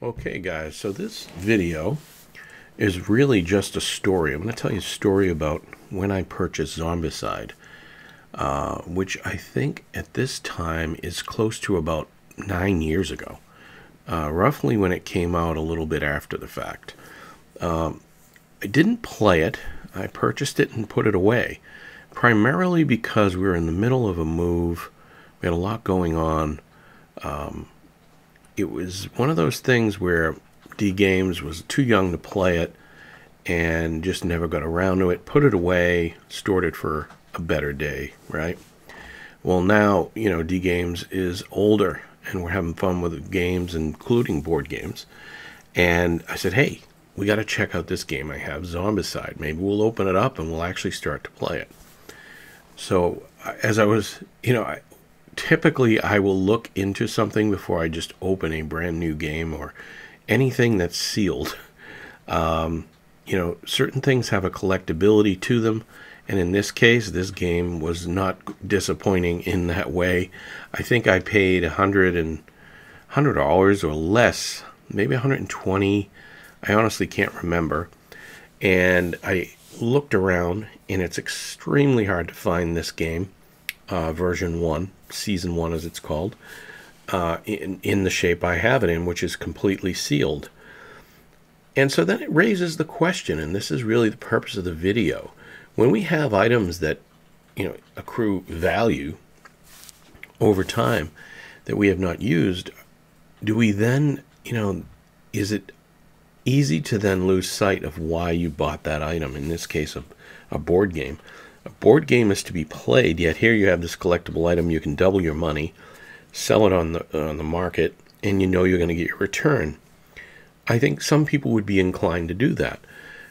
Okay, guys, so this video is really just a story. I'm going to tell you a story about when I purchased Zombicide, which I think at this time is close to about 9 years ago, roughly when it came out a little bit after the fact. I didn't play it. I purchased it and put it away, primarily because we were in the middle of a move. We had a lot going on. It was one of those things where D Games was too young to play it and just never got around to it, put it away, stored it for a better day, right? Well, now, D Games is older and we're having fun with games, including board games. And I said, hey, we got to check out this game I have, Zombicide. Maybe we'll open it up and we'll actually start to play it. So as I was, typically I will look into something before I just open a brand new game or anything that's sealed. Certain things have a collectability to them, and in this case, this game was not disappointing in that way. I think I paid $100 or less, maybe 120. I honestly can't remember. And I looked around, and it's extremely hard to find this game, version 1, season 1 as it's called, in the shape I have it in, which is completely sealed. And so then it raises the question, and this is really the purpose of the video. When we have items that, accrue value over time that we have not used, do we then, is it easy to then lose sight of why you bought that item? In this case, a board game. A board game is to be played, yet here you have this collectible item. You can double your money, sell it on the market, and you know you're going to get your return. I think some people would be inclined to do that.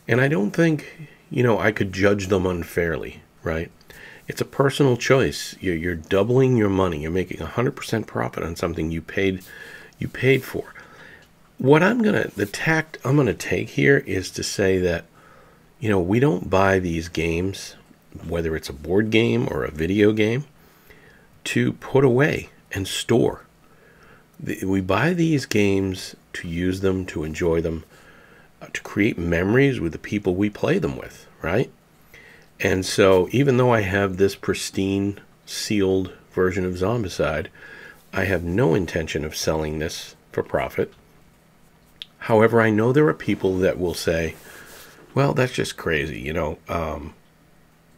And I don't think, I could judge them unfairly, right? It's a personal choice. You're doubling your money. You're making 100% profit on something you paid for. The tact I'm going to take here is to say that, we don't buy these games, whether it's a board game or a video game, to put away and store. We buy these games to use them, to enjoy them, to create memories with the people we play them with, right? And so even though I have this pristine, sealed version of Zombicide, I have no intention of selling this for profit. However, I know there are people that will say, well, that's just crazy,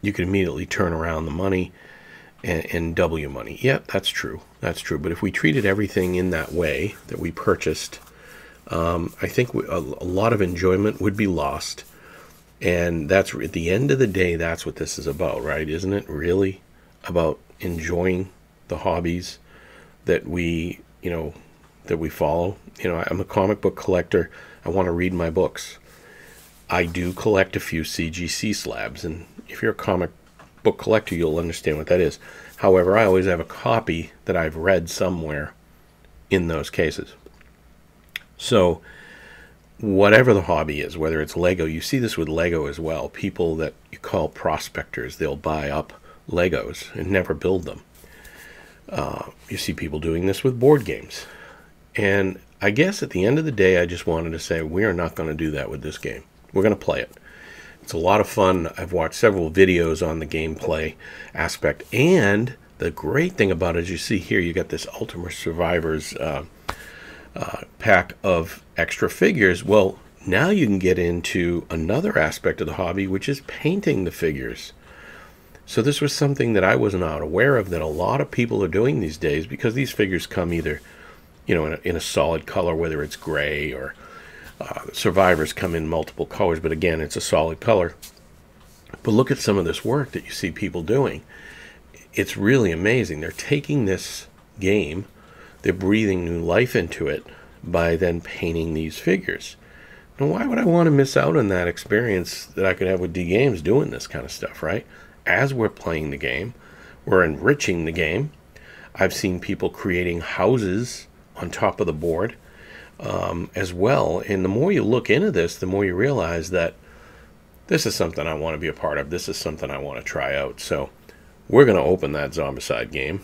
you can immediately turn around the money and double your money. Yeah, that's true. That's true. But if we treated everything in that way that we purchased, I think a lot of enjoyment would be lost. And that's at the end of the day, that's what this is about, right? Isn't it really about enjoying the hobbies that we follow? I'm a comic book collector. I want to read my books. I do collect a few CGC slabs, and if you're a comic book collector, you'll understand what that is. However, I always have a copy that I've read somewhere in those cases. So whatever the hobby is, whether it's Lego, you see this with Lego as well. People that you call prospectors, they'll buy up Legos and never build them. You see people doing this with board games. And I guess at the end of the day, I just wanted to say we are not going to do that with this game. We're going to play it. It's a lot of fun. I've watched several videos on the gameplay aspect. And the great thing about it is you see here, you got this Ultimate Survivors pack of extra figures. Well, now you can get into another aspect of the hobby, which is painting the figures. So this was something that I was not aware of that a lot of people are doing these days, because these figures come either, in a solid color, whether it's gray or Survivors come in multiple colors, but again, it's a solid color. But look at some of this work that you see people doing. It's really amazing. They're taking this game, they're breathing new life into it by then painting these figures. Now, why would I want to miss out on that experience that I could have with D Games doing this kind of stuff, right? As we're playing the game, we're enriching the game. I've seen people creating houses on top of the board as well. And the more you look into this, the more you realize that this is something I want to be a part of. This is something I want to try out. So we're going to open that Zombicide game,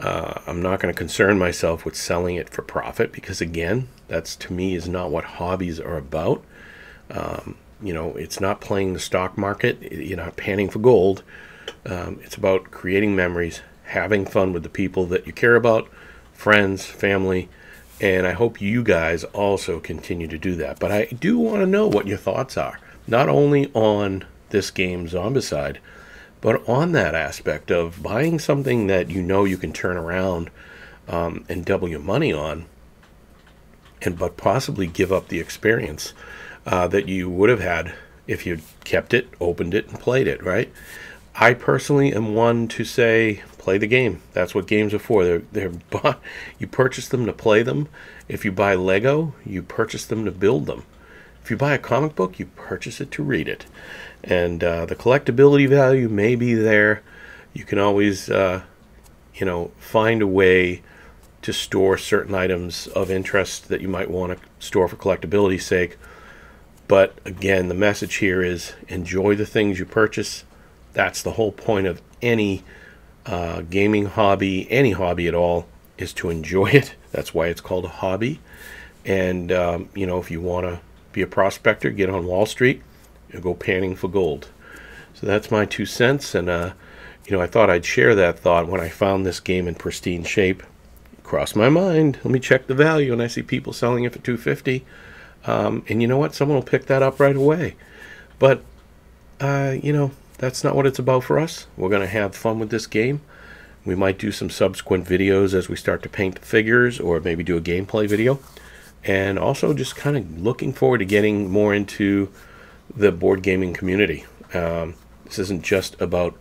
I'm not going to concern myself with selling it for profit because, again, that's to me is not what hobbies are about. It's not playing the stock market. You're not panning for gold. It's about creating memories, having fun with the people that you care about, friends, family, and I hope you guys also continue to do that. But I do want to know what your thoughts are, not only on this game, Zombicide, but on that aspect of buying something that you know you can turn around and double your money on, but possibly give up the experience that you would have had if you kept it, opened it, and played it, right? I personally am one to say, play the game. That's what games are for. They're you purchase them to play them. If you buy Lego, you purchase them to build them. If you buy a comic book, you purchase it to read it. And the collectability value may be there. You can always, find a way to store certain items of interest that you might want to store for collectability's sake. But again, the message here is enjoy the things you purchase. That's the whole point of any gaming hobby, any hobby at all, is to enjoy it. That's why it's called a hobby. And, if you want to be a prospector, get on Wall Street and go panning for gold. So that's my 2 cents. And, I thought I'd share that thought when I found this game in pristine shape. It crossed my mind. Let me check the value. And I see people selling it for $250. And you know what? Someone will pick that up right away. But, that's not what it's about for us. We're going to have fun with this game. We might do some subsequent videos as we start to paint the figures, or maybe do a gameplay video. And also just kind of looking forward to getting more into the board gaming community. This isn't just about,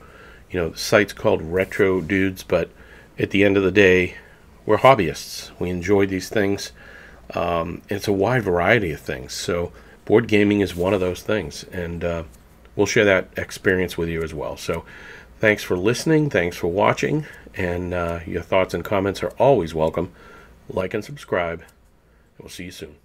the site's called Retro Dudes, but at the end of the day, we're hobbyists. We enjoy these things. It's a wide variety of things. So board gaming is one of those things. And we'll share that experience with you as well. So thanks for listening. Thanks for watching. And your thoughts and comments are always welcome. Like and subscribe. We'll see you soon.